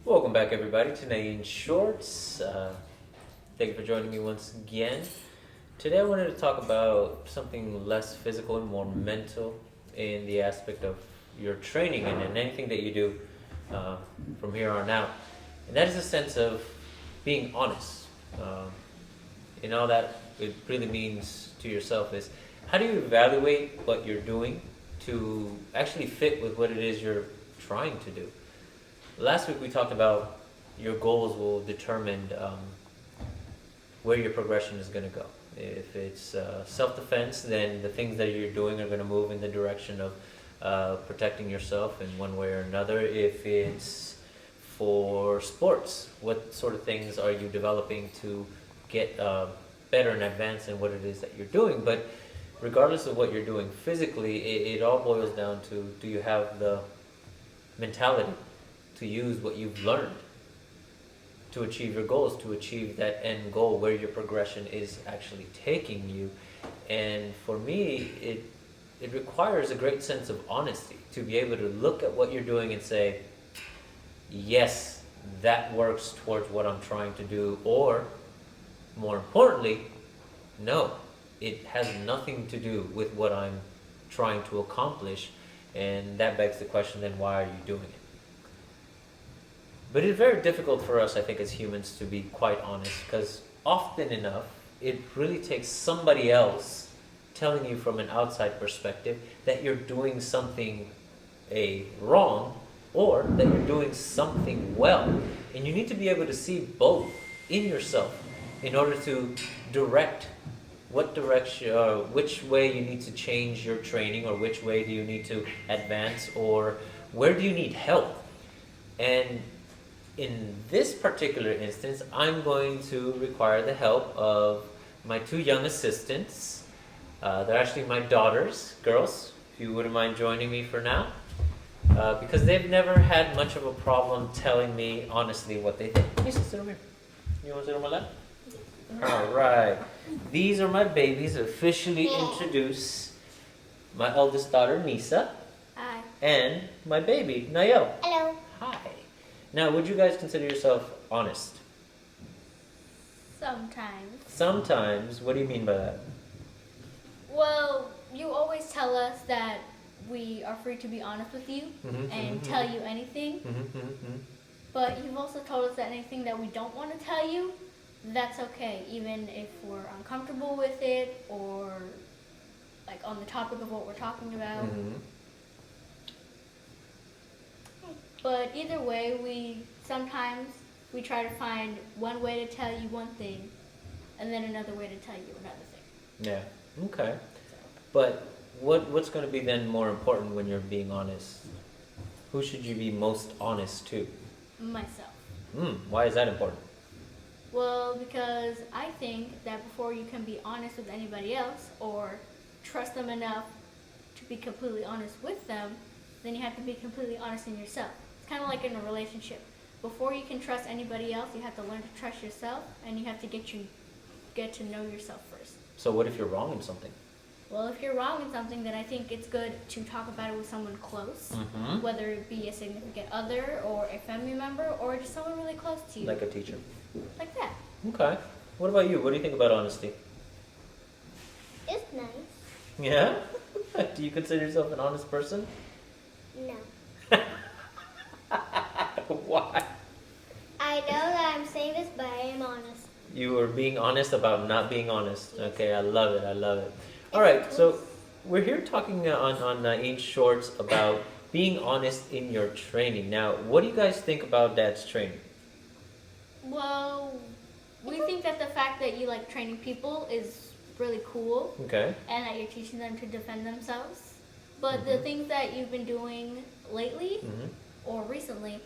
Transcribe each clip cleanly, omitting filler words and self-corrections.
Welcome back, everybody, to Nain Shorts. Thank you for joining me once again. Today, I wanted to talk about something less physical and more mental in the aspect of your training and anything that you do from here on out. And that is a sense of being honest. And all that it really means to yourself is how do you evaluate what you're doing to actually fit with what it is you're trying to do? Last week we talked about your goals will determine where your progression is going to go. If it's self-defense, then the things that you're doing are going to move in the direction of protecting yourself in one way or another. If it's for sports, what sort of things are you developing to get better and advance in what it is that you're doing? But regardless of what you're doing physically, it all boils down to, do you have the mentality to use what you've learned to achieve your goals, to achieve that end goal where your progression is actually taking you? And for me, it requires a great sense of honesty to be able to look at what you're doing and say, yes, that works towards what I'm trying to do, or more importantly, no, it has nothing to do with what I'm trying to accomplish. And that begs the question, then why are you doing it? But it's very difficult for us, I think, as humans to be quite honest, because often enough, it really takes somebody else telling you from an outside perspective that you're doing something wrong, or that you're doing something well. And you need to be able to see both in yourself in order to direct what direction, which way you need to change your training, or which way do you need to advance, or where do you need help. And in this particular instance, I'm going to require the help of my two young assistants. They're actually my daughters, girls, if you wouldn't mind joining me for now. Because they've never had much of a problem telling me honestly what they think. Hey, sit over here. You want to sit on my lap? All right. These are my babies. Officially introduce my eldest daughter, Nisa. Hi. And my baby, Nayo. Hello. Hi. Now, would you guys consider yourself honest? Sometimes. Sometimes. What do you mean by that? Well, you always tell us that we are free to be honest with you and tell you anything. But you've also told us that anything that we don't want to tell you, that's okay, even if we're uncomfortable with it or like on the topic of what we're talking about. But either way, we sometimes try to find one way to tell you one thing and then another way to tell you another thing. Yeah. Okay. But what's going to be then more important when you're being honest? Who should you be most honest to? Myself. Why is that important? Well, because I think that before you can be honest with anybody else or trust them enough to be completely honest with them, then you have to be completely honest in yourself. It's kind of like in a relationship. Before you can trust anybody else, you have to learn to trust yourself, and you have to get to know yourself first. So what if you're wrong in something? Well, if you're wrong in something, then I think it's good to talk about it with someone close, whether it be a significant other or a family member or just someone really close to you. Like a teacher. Like that. Okay. What about you? What do you think about honesty? It's nice. Yeah? Do you consider yourself an honest person? No. Why? I know that I'm saying this, but I am honest. You are being honest about not being honest. Okay, I love it. I love it. All right, so we're here talking on Nain Shorts about being honest in your training. Now, what do you guys think about Dad's training? Well, we think that the fact that you like training people is really cool. Okay. And that you're teaching them to defend themselves. But the things that you've been doing lately or recently,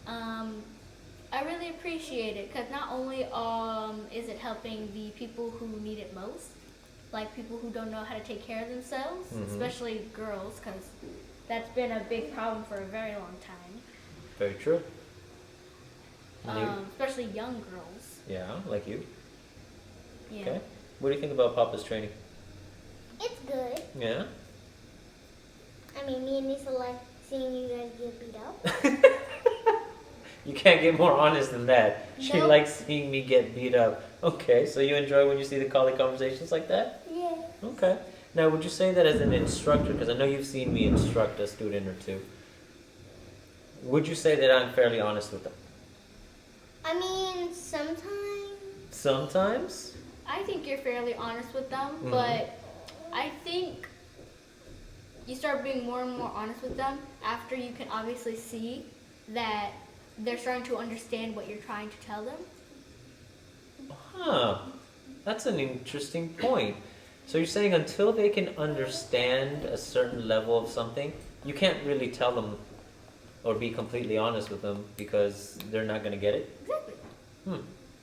I really appreciate it, because not only is it helping the people who need it most, like people who don't know how to take care of themselves, especially girls, because that's been a big problem for a very long time. Very true. Especially young girls. Yeah, like you. Yeah. Okay. What do you think about Papa's training? It's good. Yeah? I mean, me and Nisa like seeing you guys get beat up. You can't get more honest than that. She Nope. likes seeing me get beat up. Okay, so you enjoy when you see the colleague conversations like that? Yeah. Okay. Now, would you say that as an instructor, because I know you've seen me instruct a student or two, would you say that I'm fairly honest with them? I mean, sometimes. Sometimes? I think you're fairly honest with them, Mhm. but I think you start being more and more honest with them after you can obviously see that they're starting to understand what you're trying to tell them. Huh. That's an interesting point. So you're saying until they can understand a certain level of something, you can't really tell them or be completely honest with them because they're not going to get it? Exactly.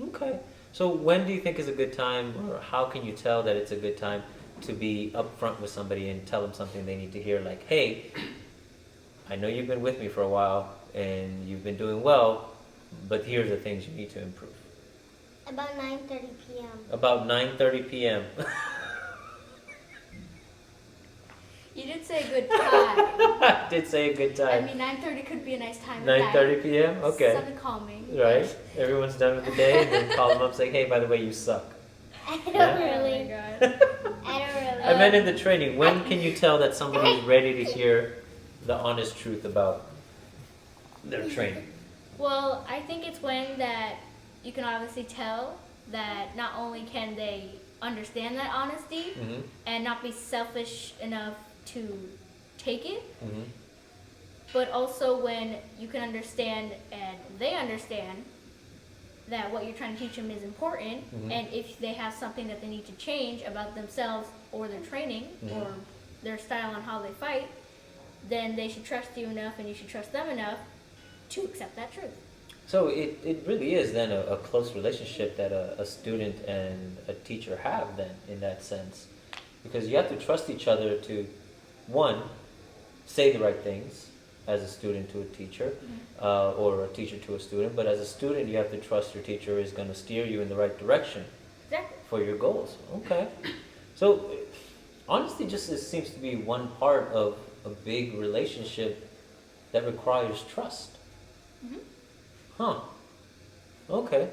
Okay. So when do you think is a good time, or how can you tell that it's a good time to be upfront with somebody and tell them something they need to hear? Like, hey, I know you've been with me for a while and you've been doing well, but here's the things you need to improve. About 9:30 p.m. About 9:30 p.m. You did say a good time. I did say a good I time. mean, 9:30 could be a nice time. 9:30 p.m. Okay. Something calming. Right. Everyone's done with the day, and then call them up, say, "Hey, by the way, you suck." I don't Yeah. Oh my really. god. I don't really. I meant in the training. When can you tell that somebody's ready to hear the honest truth about their training? Well, I think it's when that you can obviously tell that not only can they understand that honesty Mm-hmm. and not be selfish enough to take it, Mm-hmm. but also when you can understand and they understand that what you're trying to teach them is important, Mhm. and if they have something that they need to change about themselves or their training Mhm. or their style on how they fight, then they should trust you enough and you should trust them enough to accept that truth. So it really is then a close relationship that a student and a teacher have then in that sense. Because you have to trust each other to, one, say the right things as a student to a teacher, or a teacher to a student. But as a student, you have to trust your teacher is going to steer you in the right direction Exactly. for your goals. Okay. So honesty just seems to be one part of a big relationship that requires trust. Mhm. Huh. Okay.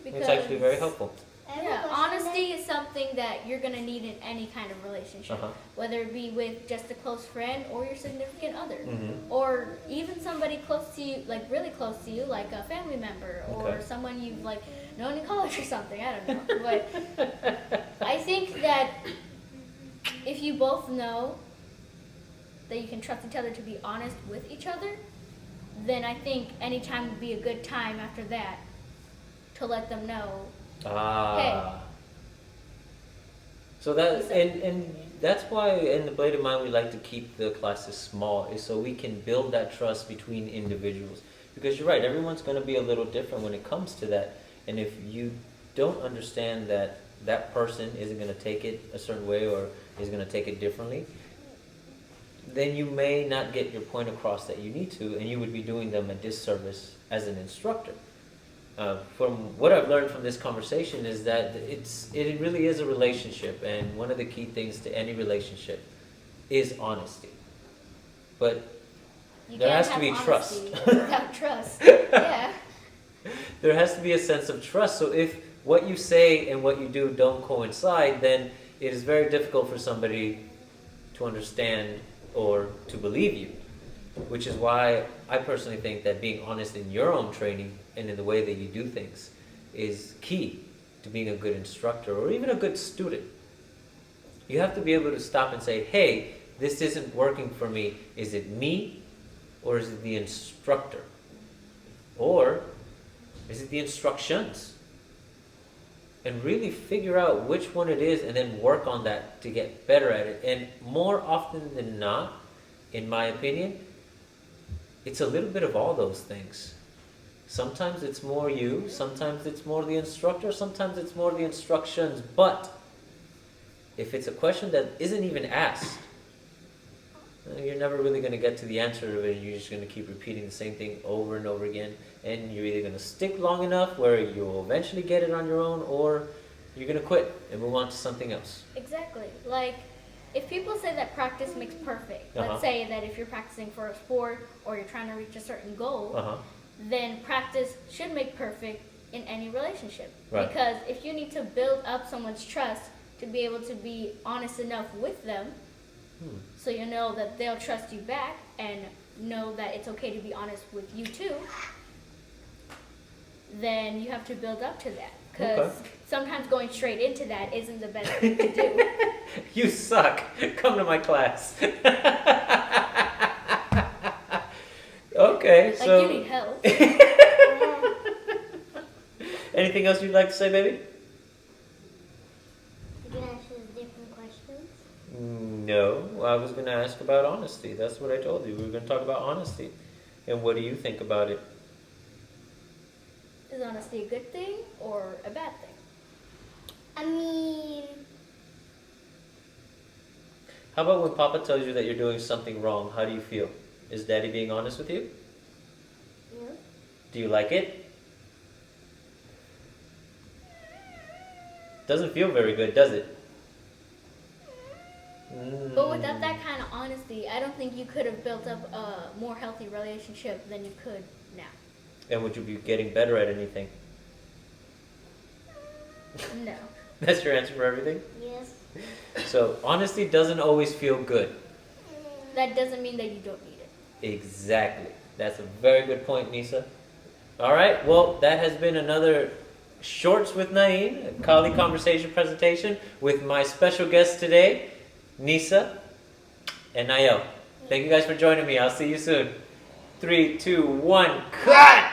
Because It's actually very helpful. I have a Yeah, question honesty is something that you're gonna need in any kind of relationship, Uh-huh. whether it be with just a close friend or your significant other, Mhm. or even somebody close to you, like really close to you, like a family member or Okay. someone you've like known in college or something. I don't know, but I think that if you both know that you can trust each other to be honest with each other, then I think any time would be a good time after that to let them know. Ah. So that and that's why in the Blade of Mind we like to keep the classes small, is so we can build that trust between individuals. Because you're right, everyone's going to be a little different when it comes to that. And if you don't understand that that person isn't going to take it a certain way or is going to take it differently, then you may not get your point across that you need to, and you would be doing them a disservice as an instructor. From what I've learned from this conversation is that it really is a relationship, and one of the key things to any relationship is honesty. But You there can't has to have be trust. honesty without trust. Yeah. there has to be a sense of trust. So if what you say and what you do don't coincide, then it is very difficult for somebody to understand or to believe you. Which is why I personally think that being honest in your own training and in the way that you do things is key to being a good instructor or even a good student. You have to be able to stop and say, hey, this isn't working for me. Is it me or is it the instructor? Or is it the instructions? And really figure out which one it is and then work on that to get better at it. And more often than not, in my opinion, it's a little bit of all those things. Sometimes it's more you, sometimes it's more the instructor, sometimes it's more the instructions. But if it's a question that isn't even asked, you're never really going to get to the answer of it, and you're just going to keep repeating the same thing over and over again. And you're either going to stick long enough where you'll eventually get it on your own, or you're going to quit and move on to something else. Exactly. Like, if people say that practice makes perfect, Uh-huh. let's say that if you're practicing for a sport or you're trying to reach a certain goal, Uh-huh. then practice should make perfect in any relationship. Right. Because if you need to build up someone's trust to be able to be honest enough with them, so you know that they'll trust you back and know that it's okay to be honest with you too, then you have to build up to that. Because sometimes going straight into that isn't the best thing to do. You suck. Come to my class. Okay, Like, so you need help. anything else you'd like to say, baby? You can ask us different questions. No, I was going to ask about honesty. That's what I told you. We were going to talk about honesty. And what do you think about it? Is honesty a good thing or a bad thing? I mean, How about when Papa tells you that you're doing something wrong? How do you feel? Is Daddy being honest with you? yeah. Do you like it? Doesn't feel very good, does it? But without that kind of honesty, I don't think you could have built up a more healthy relationship than you could now. And would you be getting better at anything? No. That's your answer for everything? Yes. So, honesty doesn't always feel good. That doesn't mean that you don't need it. Exactly. That's a very good point, Nisa. All right, well, that has been another Shorts with Naeem, a Kali Conversation presentation with my special guests today, Nisa and Nael. Thank you guys for joining me. I'll see you soon. 3, 2, 1, cut!